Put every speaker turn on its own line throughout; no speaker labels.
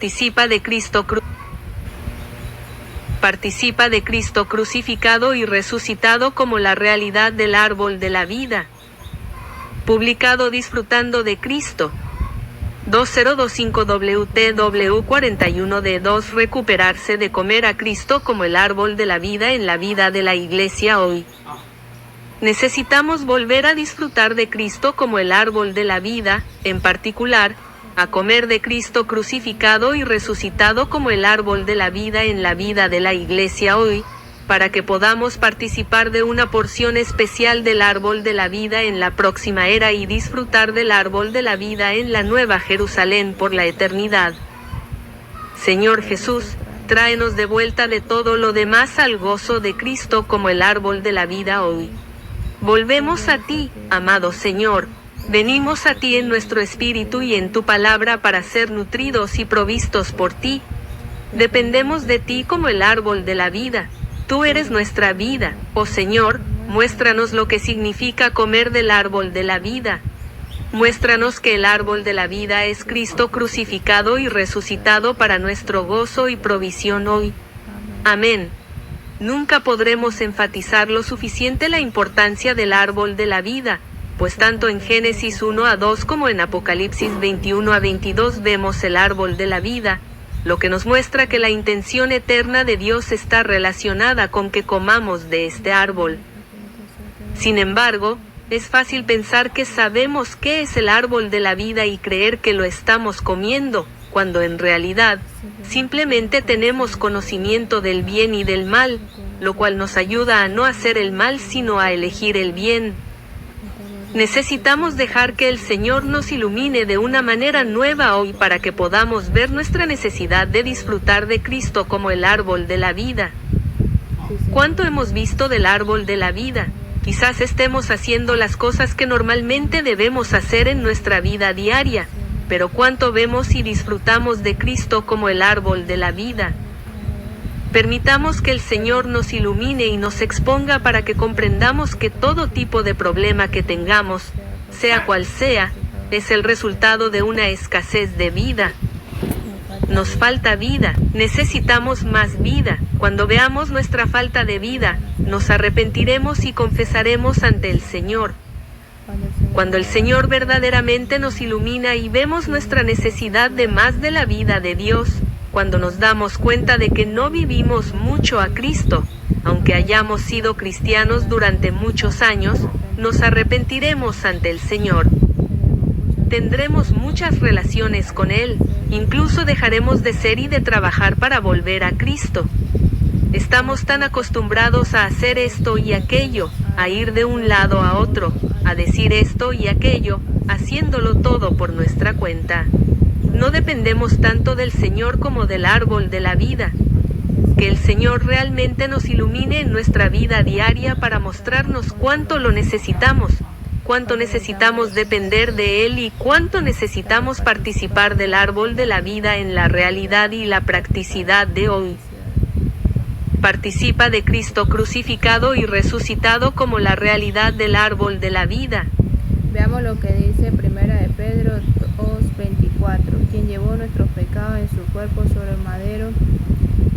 Participa de Cristo crucificado y resucitado como la realidad del árbol de la vida. Publicado Disfrutando de Cristo. 2025 WTW 41D2 Recuperarse de comer a Cristo como el árbol de la vida en la vida de la Iglesia hoy. Necesitamos volver a disfrutar de Cristo como el árbol de la vida, en particular, a comer de Cristo crucificado y resucitado como el árbol de la vida en la vida de la Iglesia hoy, para que podamos participar de una porción especial del árbol de la vida en la próxima era y disfrutar del árbol de la vida en la Nueva Jerusalén por la eternidad. Señor Jesús, tráenos de vuelta de todo lo demás al gozo de Cristo como el árbol de la vida hoy. Volvemos a ti, amado Señor. Venimos a ti en nuestro espíritu y en tu palabra para ser nutridos y provistos por ti. Dependemos de ti como el árbol de la vida. Tú eres nuestra vida, oh Señor, muéstranos lo que significa comer del árbol de la vida. Muéstranos que el árbol de la vida es Cristo crucificado y resucitado para nuestro gozo y provisión hoy. Amén. Nunca podremos enfatizar lo suficiente la importancia del árbol de la vida, pues tanto en Génesis 1-2 como en Apocalipsis 21-22 vemos el árbol de la vida, lo que nos muestra que la intención eterna de Dios está relacionada con que comamos de este árbol. Sin embargo, es fácil pensar que sabemos qué es el árbol de la vida y creer que lo estamos comiendo, cuando en realidad, simplemente tenemos conocimiento del bien y del mal, lo cual nos ayuda a no hacer el mal sino a elegir el bien. Necesitamos dejar que el Señor nos ilumine de una manera nueva hoy para que podamos ver nuestra necesidad de disfrutar de Cristo como el árbol de la vida. ¿Cuánto hemos visto del árbol de la vida? Quizás estemos haciendo las cosas que normalmente debemos hacer en nuestra vida diaria, pero ¿cuánto vemos y disfrutamos de Cristo como el árbol de la vida? Permitamos que el Señor nos ilumine y nos exponga para que comprendamos que todo tipo de problema que tengamos, sea cual sea, es el resultado de una escasez de vida. Nos falta vida, necesitamos más vida. Cuando veamos nuestra falta de vida, nos arrepentiremos y confesaremos ante el Señor. Cuando el Señor verdaderamente nos ilumina y vemos nuestra necesidad de más de la vida de Dios, cuando nos damos cuenta de que no vivimos mucho a Cristo, aunque hayamos sido cristianos durante muchos años, nos arrepentiremos ante el Señor. Tendremos muchas relaciones con Él, incluso dejaremos de ser y de trabajar para volver a Cristo. Estamos tan acostumbrados a hacer esto y aquello, a ir de un lado a otro, a decir esto y aquello, haciéndolo todo por nuestra cuenta. No dependemos tanto del Señor como del árbol de la vida. Que el Señor realmente nos ilumine en nuestra vida diaria para mostrarnos cuánto lo necesitamos, cuánto necesitamos depender de Él y cuánto necesitamos participar del árbol de la vida en la realidad y la practicidad de hoy. Participa de Cristo crucificado y resucitado como la realidad del árbol de la vida.
Veamos lo que dice 1 de Pedro 2:24, quien llevó nuestros pecados en su cuerpo sobre el madero,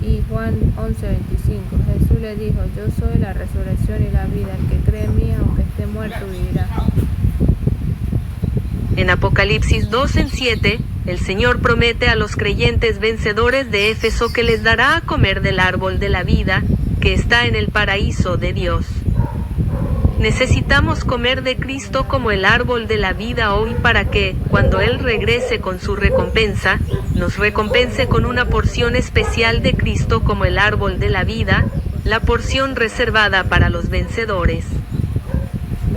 y Juan 11:25, Jesús le dijo, yo soy la resurrección y la vida, el que cree en mí, aunque esté muerto, vivirá.
En Apocalipsis 2:7, el Señor promete a los creyentes vencedores de Éfeso que les dará a comer del árbol de la vida, que está en el paraíso de Dios. Necesitamos comer de Cristo como el árbol de la vida hoy para que, cuando Él regrese con su recompensa, nos recompense con una porción especial de Cristo como el árbol de la vida, la porción reservada para los vencedores.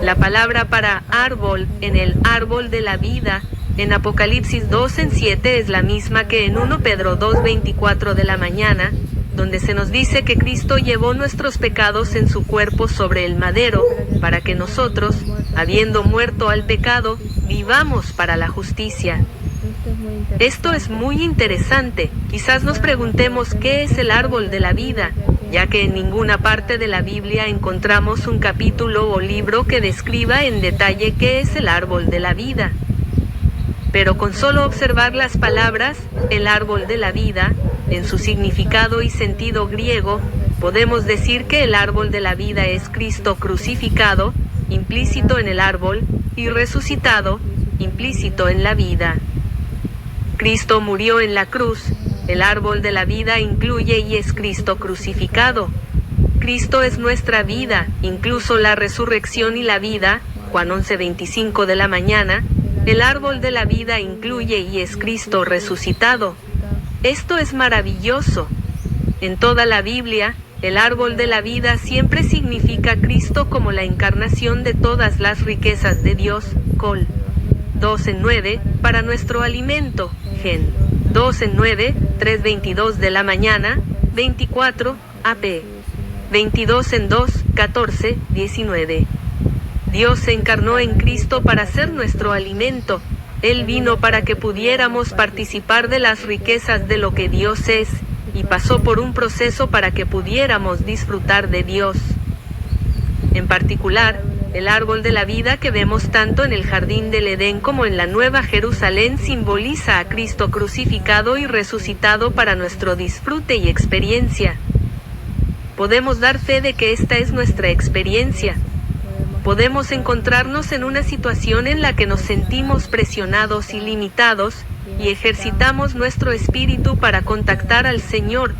La palabra para árbol en el árbol de la vida, en Apocalipsis 2:7 es la misma que en 1 Pedro 2:24 de la mañana, donde se nos dice que Cristo llevó nuestros pecados en su cuerpo sobre el madero, para que nosotros, habiendo muerto al pecado, vivamos para la justicia. Esto es muy interesante. Quizás nos preguntemos qué es el árbol de la vida, ya que en ninguna parte de la Biblia encontramos un capítulo o libro que describa en detalle qué es el árbol de la vida. Pero con solo observar las palabras, el árbol de la vida, en su significado y sentido griego, podemos decir que el árbol de la vida es Cristo crucificado, implícito en el árbol, y resucitado, implícito en la vida. Cristo murió en la cruz, el árbol de la vida incluye y es Cristo crucificado. Cristo es nuestra vida, incluso la resurrección y la vida, Juan 11:25 de la mañana, el árbol de la vida incluye y es Cristo resucitado. Esto es maravilloso. En toda la Biblia, el árbol de la vida siempre significa Cristo como la encarnación de todas las riquezas de Dios, Col. 2:9, para nuestro alimento, Gen. 2:9, 3:22 de la mañana, 24, AP. 22:2, 14, 19. Dios se encarnó en Cristo para ser nuestro alimento. Él vino para que pudiéramos participar de las riquezas de lo que Dios es, y pasó por un proceso para que pudiéramos disfrutar de Dios. En particular, el árbol de la vida que vemos tanto en el jardín del Edén como en la Nueva Jerusalén simboliza a Cristo crucificado y resucitado para nuestro disfrute y experiencia. Podemos dar fe de que esta es nuestra experiencia. Podemos encontrarnos en una situación en la que nos sentimos presionados y limitados, y ejercitamos nuestro espíritu para contactar al Señor.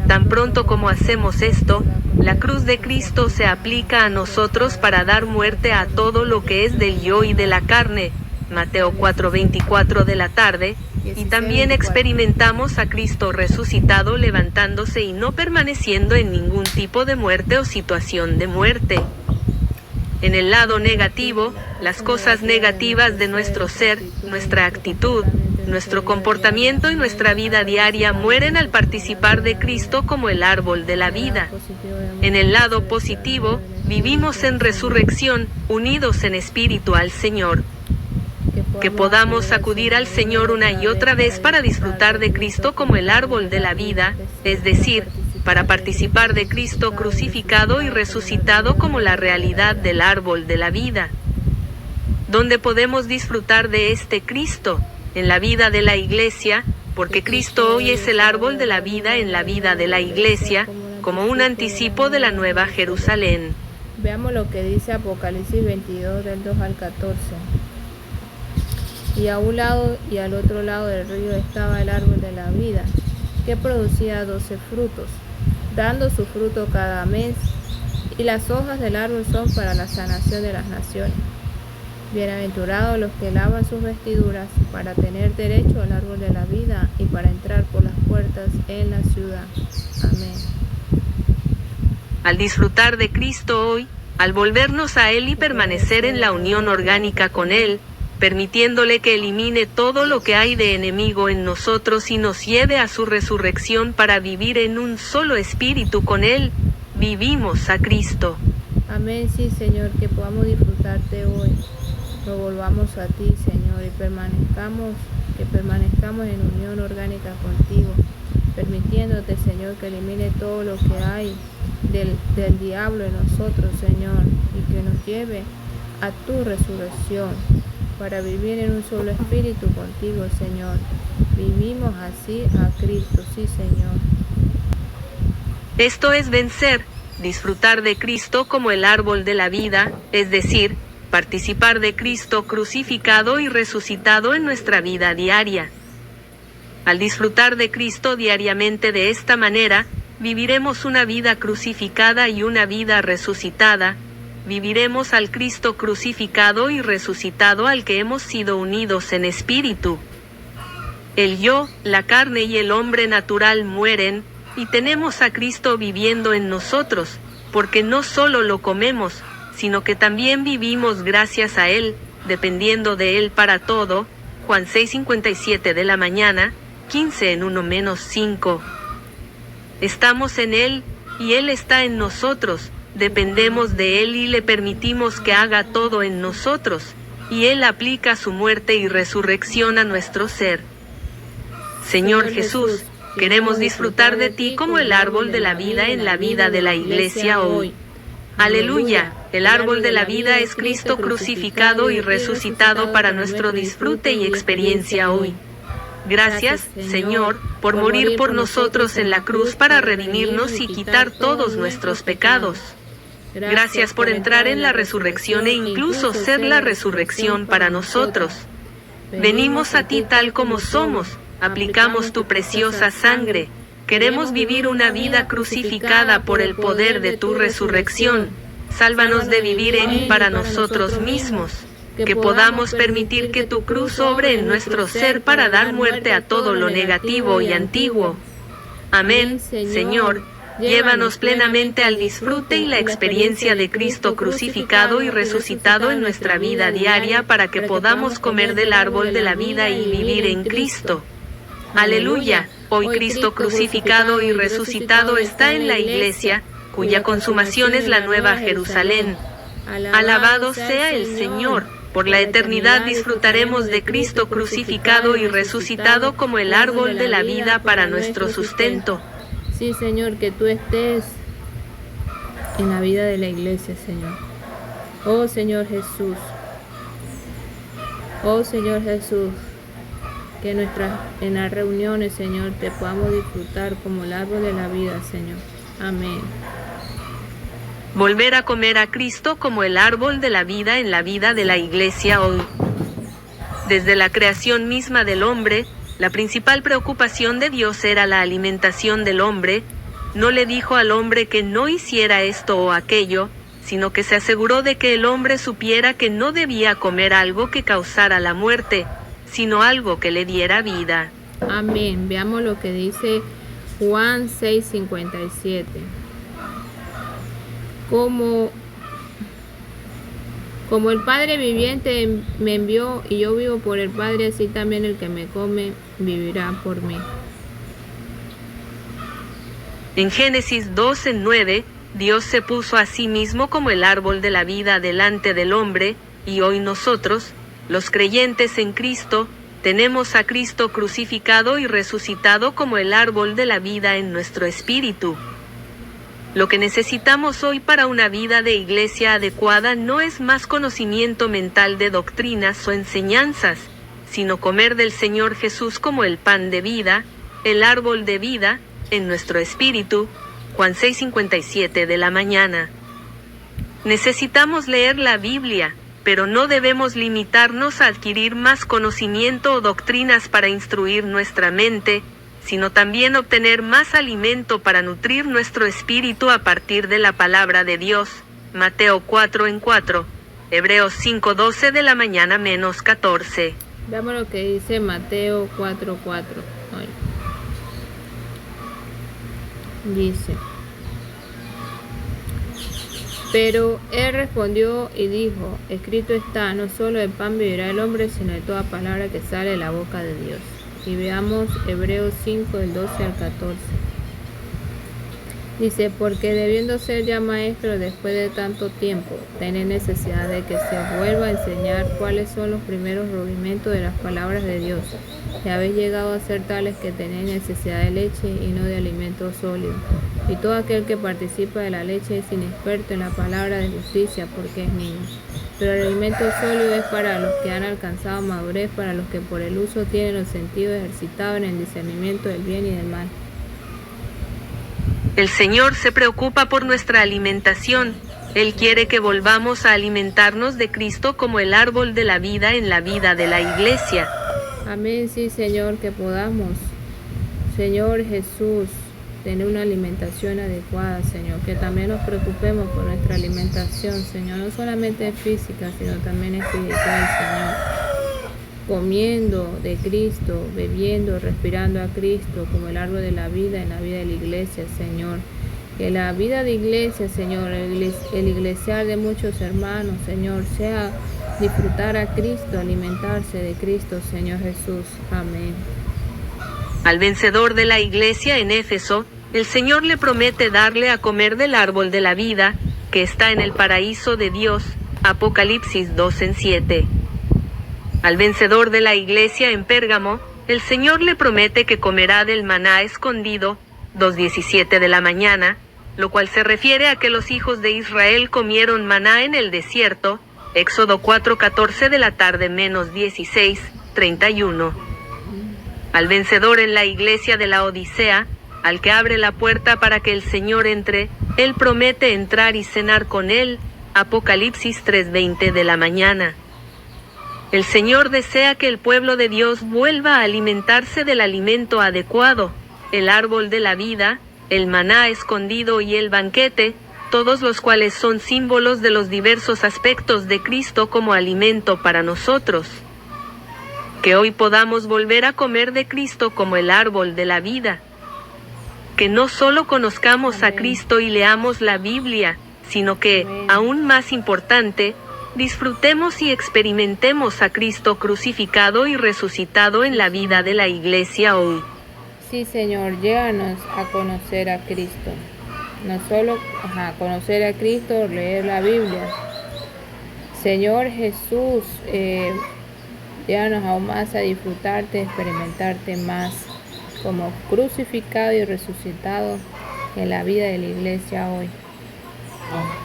Tan pronto como hacemos esto, la cruz de Cristo se aplica a nosotros para dar muerte a todo lo que es del yo y de la carne, Mateo 4:24 de la tarde, y también experimentamos a Cristo resucitado levantándose y no permaneciendo en ningún tipo de muerte o situación de muerte. En el lado negativo, las cosas negativas de nuestro ser, nuestra actitud, nuestro comportamiento y nuestra vida diaria mueren al participar de Cristo como el árbol de la vida. En el lado positivo, vivimos en resurrección, unidos en espíritu al Señor. Que podamos acudir al Señor una y otra vez para disfrutar de Cristo como el árbol de la vida, es decir, para participar de Cristo crucificado y resucitado como la realidad del árbol de la vida. ¿Dónde podemos disfrutar de este Cristo? En la vida de la Iglesia, porque Cristo hoy es el árbol de la vida en la vida de la Iglesia, como un anticipo de la Nueva Jerusalén.
Veamos lo que dice Apocalipsis 22 del 2 al 14. Y a un lado y al otro lado del río estaba el árbol de la vida, que producía 12 frutos, dando su fruto cada mes, y las hojas del árbol son para la sanación de las naciones. Bienaventurados los que lavan sus vestiduras para tener derecho al árbol de la vida y para entrar por las puertas en la ciudad. Amén.
Al disfrutar de Cristo hoy, al volvernos a Él y permanecer en la unión orgánica con Él, permitiéndole que elimine todo lo que hay de enemigo en nosotros y nos lleve a su resurrección para vivir en un solo espíritu con Él, vivimos a Cristo.
Amén, sí, Señor, que podamos disfrutarte hoy. Nos volvamos a ti, Señor, y permanezcamos en unión orgánica contigo, permitiéndote, Señor, que elimine todo lo que hay del diablo en nosotros, Señor, y que nos lleve a tu resurrección, para vivir en un solo espíritu contigo, Señor. Vivimos así a Cristo, sí, Señor.
Esto es vencer, disfrutar de Cristo como el árbol de la vida, es decir, participar de Cristo crucificado y resucitado en nuestra vida diaria. Al disfrutar de Cristo diariamente de esta manera, viviremos una vida crucificada y una vida resucitada. Viviremos al Cristo crucificado y resucitado al que hemos sido unidos en espíritu. El yo, la carne y el hombre natural mueren, y tenemos a Cristo viviendo en nosotros, porque no solo lo comemos, sino que también vivimos gracias a Él, dependiendo de Él para todo. Juan 6:57 de la mañana, 15 en 1-5. Estamos en Él, y Él está en nosotros. Dependemos de Él y le permitimos que haga todo en nosotros, y Él aplica su muerte y resurrección a nuestro ser. Señor Jesús, queremos disfrutar de ti como el árbol de la vida en la vida de la Iglesia hoy. Aleluya, El árbol de la vida es Cristo crucificado y resucitado para nuestro disfrute y experiencia hoy. Gracias, Señor, por morir por nosotros en la cruz para redimirnos y quitar todos nuestros pecados. Gracias por entrar en la resurrección e incluso ser la resurrección para nosotros. Venimos a ti tal como somos, aplicamos tu preciosa sangre. Queremos vivir una vida crucificada por el poder de tu resurrección. Sálvanos de vivir en y para nosotros mismos. Que podamos permitir que tu cruz obre en nuestro ser para dar muerte a todo lo negativo y antiguo. Amén, Señor. Llévanos plenamente al disfrute y la experiencia de Cristo crucificado y resucitado en nuestra vida diaria para que podamos comer del árbol de la vida y vivir en Cristo. Aleluya. Hoy Cristo crucificado y resucitado está en la iglesia, cuya consumación es la nueva Jerusalén. Alabado sea el Señor. Por la eternidad disfrutaremos de Cristo crucificado y resucitado como el árbol de la vida para nuestro sustento.
Sí, Señor, que tú estés en la vida de la iglesia, Señor. Oh, Señor Jesús. Oh, Señor Jesús. Que en las reuniones, Señor, te podamos disfrutar como el árbol de la vida, Señor. Amén.
Volver a comer a Cristo como el árbol de la vida en la vida de la iglesia hoy. Desde la creación misma del hombre, la principal preocupación de Dios era la alimentación del hombre. No le dijo al hombre que no hiciera esto o aquello, sino que se aseguró de que el hombre supiera que no debía comer algo que causara la muerte, sino algo que le diera vida.
Amén. Veamos lo que dice Juan 6:57. Como el Padre viviente me envió y yo vivo por el Padre, así también el que me come vivirá por mí.
En Génesis 12:9, Dios se puso a sí mismo como el árbol de la vida delante del hombre, y hoy nosotros, los creyentes en Cristo, tenemos a Cristo crucificado y resucitado como el árbol de la vida en nuestro espíritu. Lo que necesitamos hoy para una vida de iglesia adecuada no es más conocimiento mental de doctrinas o enseñanzas, sino comer del Señor Jesús como el pan de vida, el árbol de vida, en nuestro espíritu. Juan 6:57 de la mañana. Necesitamos leer la Biblia, pero no debemos limitarnos a adquirir más conocimiento o doctrinas para instruir nuestra mente, sino también obtener más alimento para nutrir nuestro espíritu a partir de la palabra de Dios. Mateo 4:4, Hebreos 5:12 de la mañana menos 14.
Veamos lo que dice Mateo 4:4. Dice: pero él respondió y dijo: escrito está, no solo de pan vivirá el hombre, sino de toda palabra que sale de la boca de Dios. Y veamos Hebreos 5, del 12 al 14. Dice: porque debiendo ser ya maestro después de tanto tiempo, tenéis necesidad de que se os vuelva a enseñar cuáles son los primeros rudimentos de las palabras de Dios. Y habéis llegado a ser tales que tenéis necesidad de leche y no de alimento sólido. Y todo aquel que participa de la leche es inexperto en la palabra de justicia, porque es niño. Pero el alimento sólido es para los que han alcanzado madurez, para los que por el uso tienen los sentidos ejercitados en el discernimiento del bien y del mal.
El Señor se preocupa por nuestra alimentación. Él quiere que volvamos a alimentarnos de Cristo como el árbol de la vida en la vida de la iglesia.
Amén, sí, Señor, que podamos, Señor Jesús, tener una alimentación adecuada, Señor, que también nos preocupemos por nuestra alimentación, Señor, no solamente física, sino también espiritual, Señor, comiendo de Cristo, bebiendo, respirando a Cristo como el árbol de la vida en la vida de la iglesia, Señor, que la vida de iglesia, Señor, el iglesiar de muchos hermanos, Señor, sea disfrutar a Cristo, alimentarse de Cristo, Señor Jesús. Amén.
Al vencedor de la iglesia en Éfeso, el Señor le promete darle a comer del árbol de la vida, que está en el paraíso de Dios. Apocalipsis 2:7. Al vencedor de la iglesia en Pérgamo, el Señor le promete que comerá del maná escondido. 2:17 de la mañana. lo cual se refiere a que los hijos de Israel comieron maná en el desierto, Éxodo 4:14 de la tarde menos 16:31. Al vencedor en la iglesia de la Odisea, al que abre la puerta para que el Señor entre, Él promete entrar y cenar con él, Apocalipsis 3:20 de la mañana. El Señor desea que el pueblo de Dios vuelva a alimentarse del alimento adecuado, el árbol de la vida, el maná escondido y el banquete, todos los cuales son símbolos de los diversos aspectos de Cristo como alimento para nosotros. Que hoy podamos volver a comer de Cristo como el árbol de la vida. Que no solo conozcamos a Cristo y leamos la Biblia, sino que, aún más importante, disfrutemos y experimentemos a Cristo crucificado y resucitado en la vida de la iglesia hoy.
Sí, Señor, llévanos a conocer a Cristo. No solo conocer a Cristo, leer la Biblia. Señor Jesús, llévanos aún más a disfrutarte, experimentarte más como crucificado y resucitado en la vida de la iglesia hoy.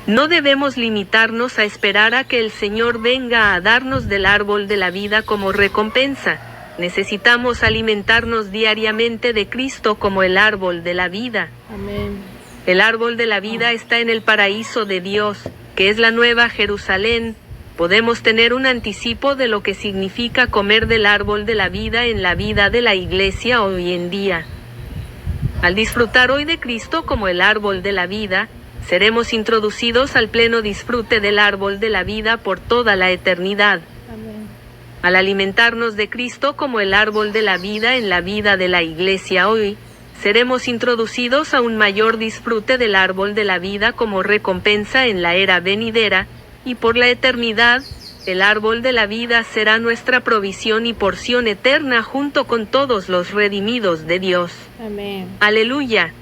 No debemos limitarnos a esperar a que el Señor venga a darnos del árbol de la vida como recompensa. Necesitamos alimentarnos diariamente de Cristo como el árbol de la vida.
Amén.
El árbol de la vida está en el paraíso de Dios, que es la nueva Jerusalén. Podemos tener un anticipo de lo que significa comer del árbol de la vida en la vida de la iglesia hoy en día. Al disfrutar hoy de Cristo como el árbol de la vida, seremos introducidos al pleno disfrute del árbol de la vida por toda la eternidad.
Amén.
Al alimentarnos de Cristo como el árbol de la vida en la vida de la iglesia hoy, seremos introducidos a un mayor disfrute del árbol de la vida como recompensa en la era venidera, y por la eternidad, el árbol de la vida será nuestra provisión y porción eterna junto con todos los redimidos de Dios.
Amén.
Aleluya.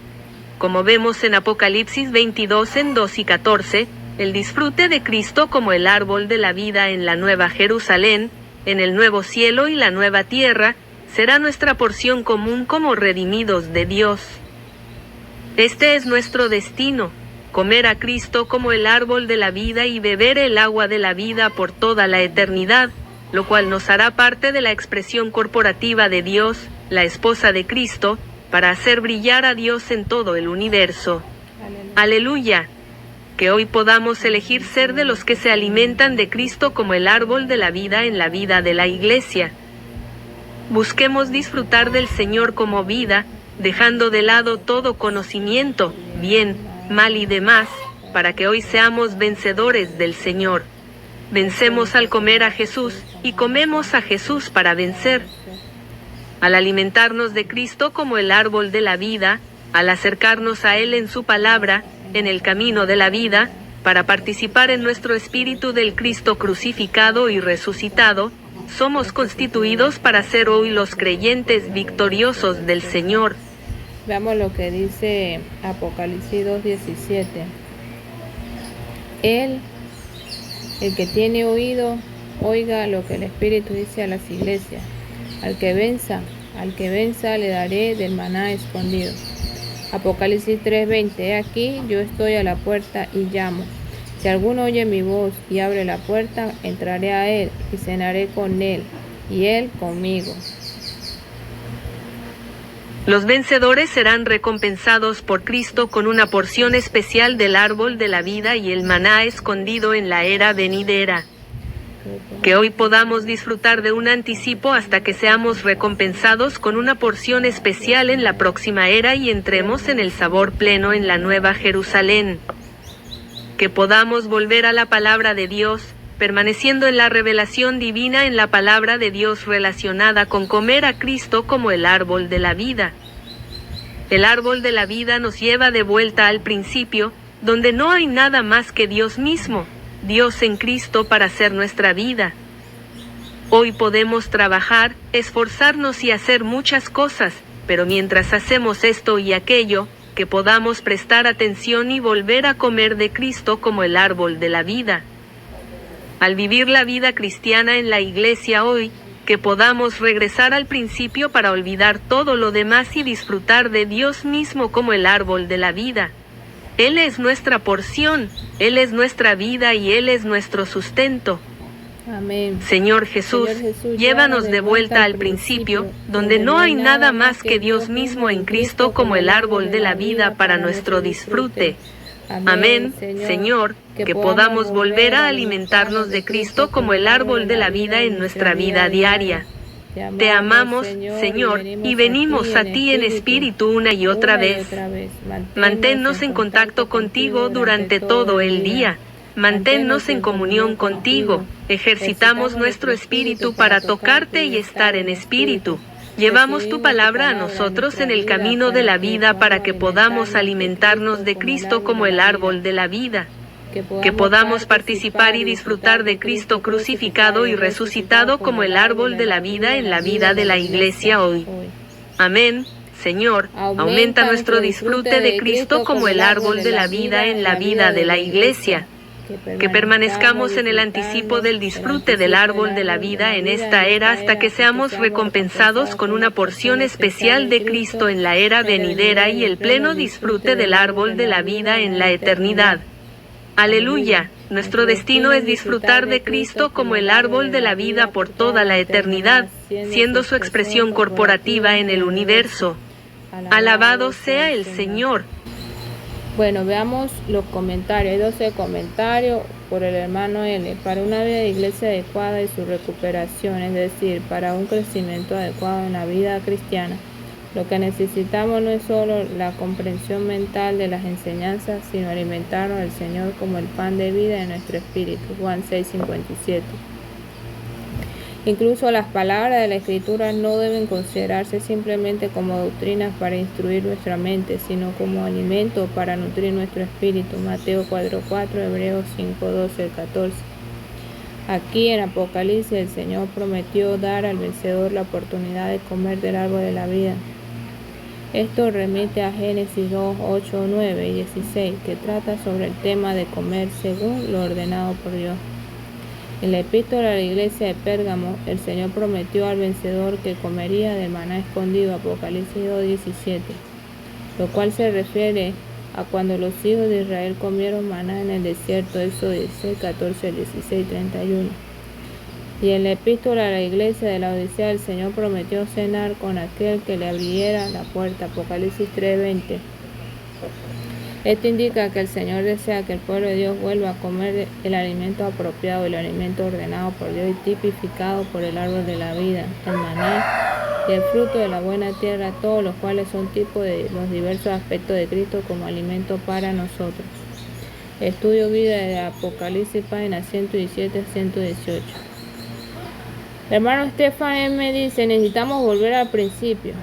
Como vemos en Apocalipsis 22 en 2 y 14, el disfrute de Cristo como el árbol de la vida en la nueva Jerusalén, en el nuevo cielo y la nueva tierra, será nuestra porción común como redimidos de Dios. Este es nuestro destino, comer a Cristo como el árbol de la vida y beber el agua de la vida por toda la eternidad, lo cual nos hará parte de la expresión corporativa de Dios, la esposa de Cristo, para hacer brillar a Dios en todo el universo. Aleluya. Que hoy podamos elegir ser de los que se alimentan de Cristo como el árbol de la vida en la vida de la iglesia. Busquemos disfrutar del Señor como vida, dejando de lado todo conocimiento, bien, mal y demás, para que hoy seamos vencedores del Señor. Vencemos al comer a Jesús, y comemos a Jesús para vencer. Al alimentarnos de Cristo como el árbol de la vida, al acercarnos a Él en su palabra, en el camino de la vida, para participar en nuestro espíritu del Cristo crucificado y resucitado, somos constituidos para ser hoy los creyentes victoriosos del Señor.
Veamos lo que dice Apocalipsis 2:17. El que tiene oído, oiga lo que el Espíritu dice a las iglesias. Al que venza le daré del maná escondido. Apocalipsis 3:20. He aquí, yo estoy a la puerta y llamo. Si alguno oye mi voz y abre la puerta, entraré a él y cenaré con él, y él conmigo.
Los vencedores serán recompensados por Cristo con una porción especial del árbol de la vida y el maná escondido en la era venidera. Que hoy podamos disfrutar de un anticipo hasta que seamos recompensados con una porción especial en la próxima era y entremos en el sabor pleno en la nueva Jerusalén. Que podamos volver a la palabra de Dios, permaneciendo en la revelación divina en la palabra de Dios relacionada con comer a Cristo como el árbol de la vida. El árbol de la vida nos lleva de vuelta al principio, donde no hay nada más que Dios mismo, Dios en Cristo para ser nuestra vida. Hoy podemos trabajar, esforzarnos y hacer muchas cosas, pero mientras hacemos esto y aquello, que podamos prestar atención y volver a comer de Cristo como el árbol de la vida. Al vivir la vida cristiana en la iglesia hoy, que podamos regresar al principio para olvidar todo lo demás y disfrutar de Dios mismo como el árbol de la vida. Él es nuestra porción, Él es nuestra vida y Él es nuestro sustento.
Amén.
Señor Jesús, llévanos de vuelta al principio, donde no hay nada más que Dios mismo en Cristo como el árbol de la vida para nuestro disfrute. Amén, Señor, que podamos volver a alimentarnos de Cristo como el árbol de la vida en nuestra vida diaria. Te amamos, Señor, y venimos a ti en espíritu una y otra vez. Manténnos en contacto contigo durante todo el día. Manténnos en comunión contigo. Ejercitamos nuestro espíritu para tocarte y estar en espíritu. Llevamos tu palabra a nosotros en el camino de la vida para que podamos alimentarnos de Cristo como el árbol de la vida. Que podamos participar y disfrutar de Cristo crucificado y resucitado como el árbol de la vida en la vida de la Iglesia hoy. Amén. Señor, aumenta nuestro disfrute de Cristo como el árbol de la vida en la vida de la Iglesia. Que permanezcamos en el anticipo del disfrute del árbol de la vida en esta era hasta que seamos recompensados con una porción especial de Cristo en la era venidera y el pleno disfrute del árbol de la vida en la eternidad. Aleluya, nuestro destino es disfrutar de Cristo como el árbol de la vida por toda la eternidad, siendo su expresión corporativa en el universo. Alabado sea el Señor.
Bueno, veamos los comentarios. Hay 12 comentarios por el hermano L. Para una vida de iglesia adecuada y su recuperación, es decir, para un crecimiento adecuado en la vida cristiana, lo que necesitamos no es solo la comprensión mental de las enseñanzas, sino alimentarnos del Señor como el pan de vida en nuestro espíritu. Juan 6:57. Incluso las palabras de la Escritura no deben considerarse simplemente como doctrinas para instruir nuestra mente, sino como alimento para nutrir nuestro espíritu. Mateo 4:4, Hebreos 5:12 al 14. Aquí en Apocalipsis el Señor prometió dar al vencedor la oportunidad de comer del árbol de la vida. Esto remite a Génesis 2:8, 9 y 16, que trata sobre el tema de comer según lo ordenado por Dios. En la epístola a la iglesia de Pérgamo, el Señor prometió al vencedor que comería del maná escondido, Apocalipsis 2:17, lo cual se refiere a cuando los hijos de Israel comieron maná en el desierto, Éxodo 16:14 al 16:31. Y en la epístola a la iglesia de la Odisea, el Señor prometió cenar con aquel que le abriera la puerta, Apocalipsis 3:20. Esto indica que el Señor desea que el pueblo de Dios vuelva a comer el alimento apropiado, el alimento ordenado por Dios y tipificado por el árbol de la vida, el maná y el fruto de la buena tierra, todos los cuales son tipos de los diversos aspectos de Cristo como alimento para nosotros. Estudio vida de Apocalipsis, páginas 117 a 118. El hermano Estefan M. dice: necesitamos volver al principio,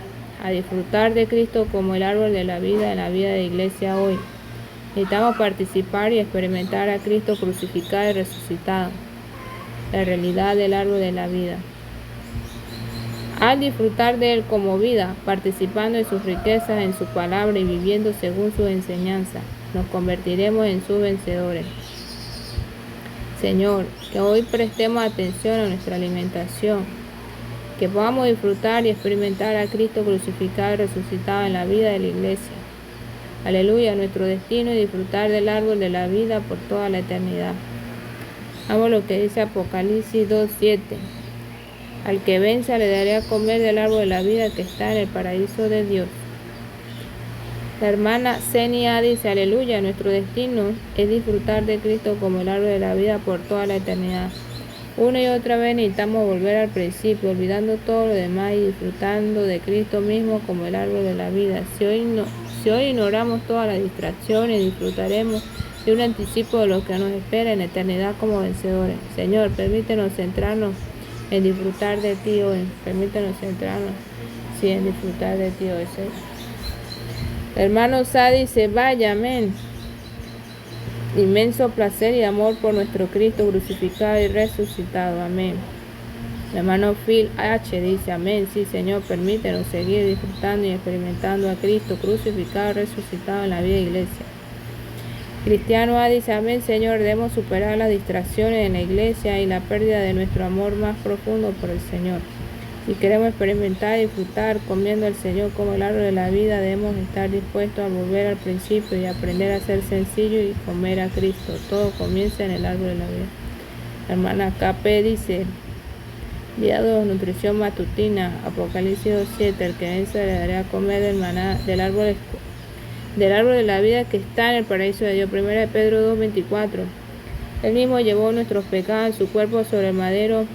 a disfrutar de Cristo como el árbol de la vida en la vida de la iglesia hoy. Necesitamos participar y experimentar a Cristo crucificado y resucitado, la realidad del árbol de la vida. Al disfrutar de Él como vida, participando en sus riquezas, en su palabra y viviendo según sus enseñanzas, nos convertiremos en sus vencedores. Señor, que hoy prestemos atención a nuestra alimentación, que podamos disfrutar y experimentar a Cristo crucificado y resucitado en la vida de la iglesia. Aleluya, nuestro destino es disfrutar del árbol de la vida por toda la eternidad. Amo lo que dice Apocalipsis 2:7. Al que venza le daré a comer del árbol de la vida que está en el paraíso de Dios. La hermana Zenia dice: aleluya, nuestro destino es disfrutar de Cristo como el árbol de la vida por toda la eternidad. Una y otra vez necesitamos volver al principio, olvidando todo lo demás y disfrutando de Cristo mismo como el árbol de la vida. Si hoy ignoramos todas las distracciones, disfrutaremos de un anticipo de lo que nos espera en la eternidad como vencedores. Señor, permítenos centrarnos en disfrutar de ti hoy. Permítenos centrarnos en disfrutar de ti hoy, Señor. El hermano Sa dice: vaya, amén. Inmenso placer y amor por nuestro Cristo crucificado y resucitado. Amén. El hermano Phil H. dice: amén. Sí, Señor, permítenos seguir disfrutando y experimentando a Cristo crucificado y resucitado en la vida de iglesia. Cristiano A. dice: amén, Señor, debemos superar las distracciones en la iglesia y la pérdida de nuestro amor más profundo por el Señor. Si queremos experimentar y disfrutar comiendo al Señor como el árbol de la vida, debemos estar dispuestos a volver al principio y aprender a ser sencillo y comer a Cristo. Todo comienza en el árbol de la vida. La hermana KP dice, día 2, nutrición matutina, Apocalipsis 2:7, el que vence le daré a comer del árbol de la vida que está en el paraíso de Dios. 1 Pedro 2:24, Él mismo llevó nuestros pecados en su cuerpo sobre el madero,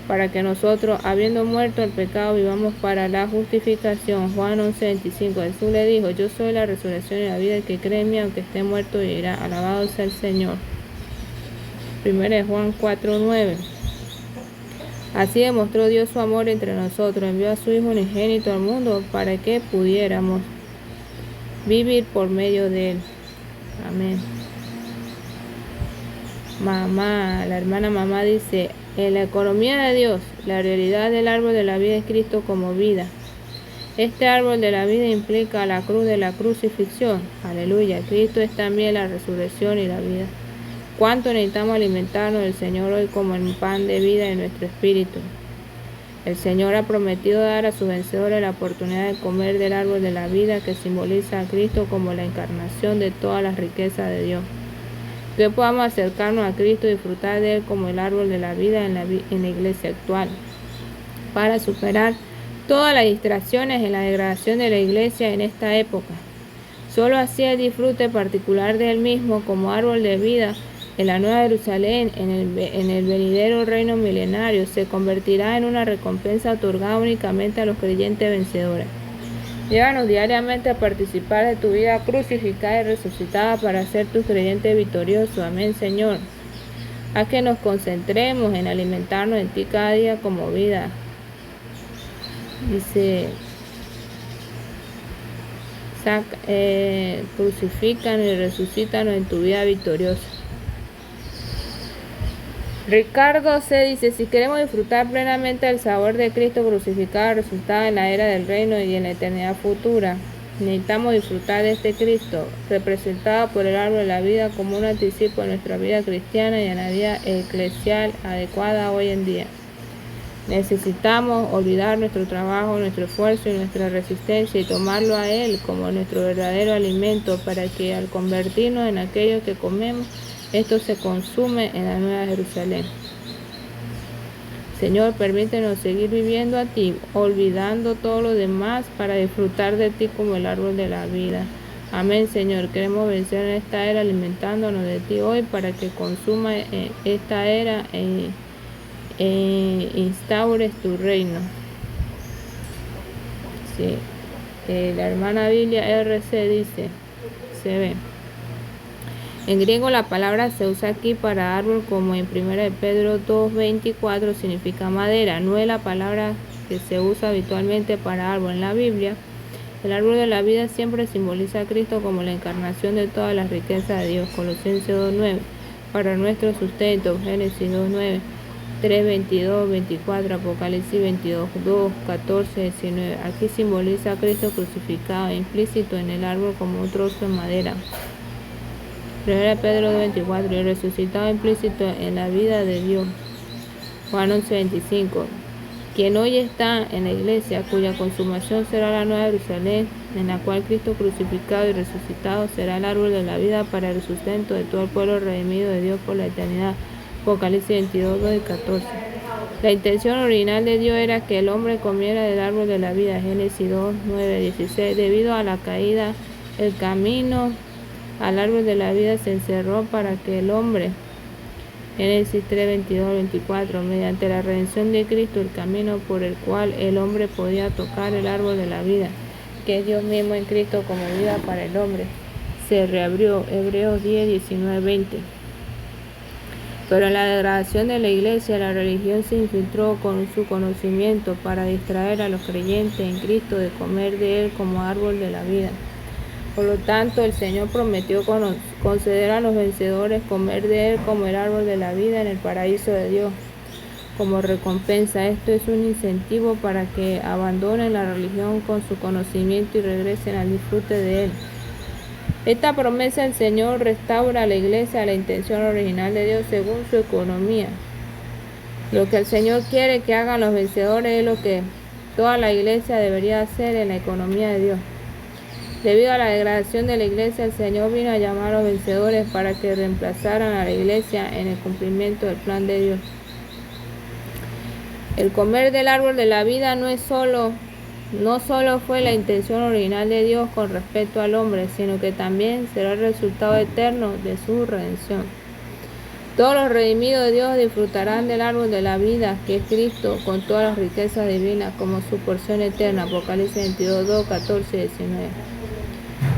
para que nosotros, habiendo muerto el pecado, vivamos para la justificación. Juan 11:25, Jesús le dijo, yo soy la resurrección y la vida, el que cree en mí, aunque esté muerto, vivirá. Alabado sea el Señor. 1 Juan 4:9, así demostró Dios su amor entre nosotros, envió a su Hijo unigénito al mundo para que pudiéramos vivir por medio de Él. Amén. La hermana mamá dice, en la economía de Dios, la realidad del árbol de la vida es Cristo como vida. Este árbol de la vida implica la cruz de la crucifixión. Aleluya. Cristo es también la resurrección y la vida. ¿Cuánto necesitamos alimentarnos del Señor hoy como el pan de vida en nuestro espíritu? El Señor ha prometido dar a sus vencedores la oportunidad de comer del árbol de la vida, que simboliza a Cristo como la encarnación de todas las riquezas de Dios. Que podamos acercarnos a Cristo y disfrutar de Él como el árbol de la vida en la iglesia actual, para superar todas las distracciones en la degradación de la iglesia en esta época. Solo así el disfrute particular de Él mismo como árbol de vida en la Nueva Jerusalén, en el venidero reino milenario, se convertirá en una recompensa otorgada únicamente a los creyentes vencedores. Llévanos diariamente a participar de tu vida crucificada y resucitada para ser tus creyentes victoriosos. Amén, Señor. Haz que nos concentremos en alimentarnos en ti cada día como vida. Dice, crucifícanos y resucítanos en tu vida victoriosa. Ricardo C. dice, si queremos disfrutar plenamente del sabor de Cristo crucificado, resucitado en la era del reino y en la eternidad futura, necesitamos disfrutar de este Cristo, representado por el árbol de la vida como un anticipo de nuestra vida cristiana y en la vida eclesial adecuada hoy en día. Necesitamos olvidar nuestro trabajo, nuestro esfuerzo y nuestra resistencia y tomarlo a Él como nuestro verdadero alimento, para que al convertirnos en aquello que comemos, esto se consume en la Nueva Jerusalén. Señor, permítenos seguir viviendo a ti, olvidando todo lo demás para disfrutar de ti como el árbol de la vida. Amén, Señor. Queremos vencer en esta era alimentándonos de ti hoy para que consuma esta era instaures tu reino. Sí. La hermana Biblia RC dice, se ve. En griego la palabra se usa aquí para árbol como en 1 Pedro 2:24 significa madera, no es la palabra que se usa habitualmente para árbol en la Biblia. El árbol de la vida siempre simboliza a Cristo como la encarnación de todas las riquezas de Dios. Colosenses 2:9, para nuestro sustento. Génesis 2:9, 3:22-24, Apocalipsis 22:2-14-19. Aquí simboliza a Cristo crucificado, implícito en el árbol como un trozo de madera. 1 Pedro 2:24, y resucitado implícito en la vida de Dios. Juan 11:25, quien hoy está en la iglesia, cuya consumación será la Nueva Jerusalén, en la cual Cristo crucificado y resucitado será el árbol de la vida para el sustento de todo el pueblo redimido de Dios por la eternidad. Apocalipsis 22:2-14. La intención original de Dios era que el hombre comiera del árbol de la vida. Génesis 2:9-16. Debido a la caída, el camino al árbol de la vida se encerró para que el hombre, Génesis 3:22-24, mediante la redención de Cristo, el camino por el cual el hombre podía tocar el árbol de la vida, que es Dios mismo en Cristo como vida para el hombre, se reabrió. Hebreos 10:19-20. Pero en la degradación de la iglesia, la religión se infiltró con su conocimiento para distraer a los creyentes en Cristo de comer de Él como árbol de la vida. Por lo tanto, el Señor prometió conceder a los vencedores comer de Él como el árbol de la vida en el paraíso de Dios. Como recompensa, esto es un incentivo para que abandonen la religión con su conocimiento y regresen al disfrute de Él. Esta promesa del Señor restaura a la iglesia a la intención original de Dios según su economía. Lo que el Señor quiere que hagan los vencedores es lo que toda la iglesia debería ser en la economía de Dios. Debido a la degradación de la iglesia, el Señor vino a llamar a los vencedores para que reemplazaran a la iglesia en el cumplimiento del plan de Dios. El comer del árbol de la vida no solo fue la intención original de Dios con respecto al hombre, sino que también será el resultado eterno de su redención. Todos los redimidos de Dios disfrutarán del árbol de la vida, que es Cristo, con todas las riquezas divinas como su porción eterna. Apocalipsis 22, 2, 14 y 19.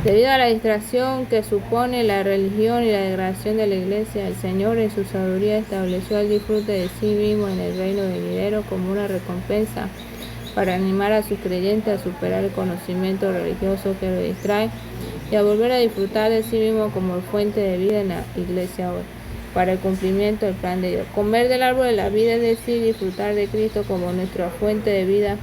Debido a la distracción que supone la religión y la degradación de la iglesia, el Señor en su sabiduría estableció el disfrute de sí mismo en el reino venidero como una recompensa para animar a sus creyentes a superar el conocimiento religioso que lo distrae y a volver a disfrutar de sí mismo como fuente de vida en la iglesia hoy, para el cumplimiento del plan de Dios. Comer del árbol de la vida, es decir, disfrutar de Cristo como nuestra fuente de vida,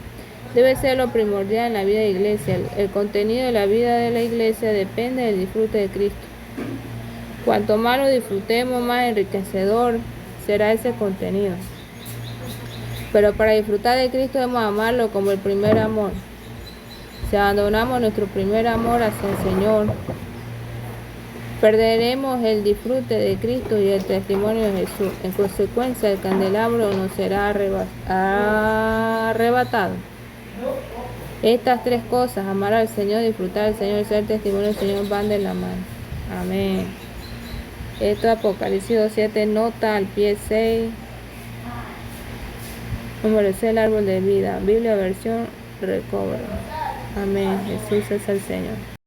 debe ser lo primordial en la vida de la iglesia. El contenido de la vida de la iglesia depende del disfrute de Cristo. Cuanto más lo disfrutemos, más enriquecedor será ese contenido. Pero para disfrutar de Cristo debemos amarlo como el primer amor. Si abandonamos nuestro primer amor hacia el Señor, perderemos el disfrute de Cristo y el testimonio de Jesús. En consecuencia, el candelabro nos será arrebatado. Estas tres cosas, amar al Señor, disfrutar del Señor y ser testimonio del Señor, van de la mano. Amén. Esto es Apocalipsis 2:7, nota al pie 6. Número 6, el árbol de vida. Biblia versión Recovery. Amén. Jesús es el Señor.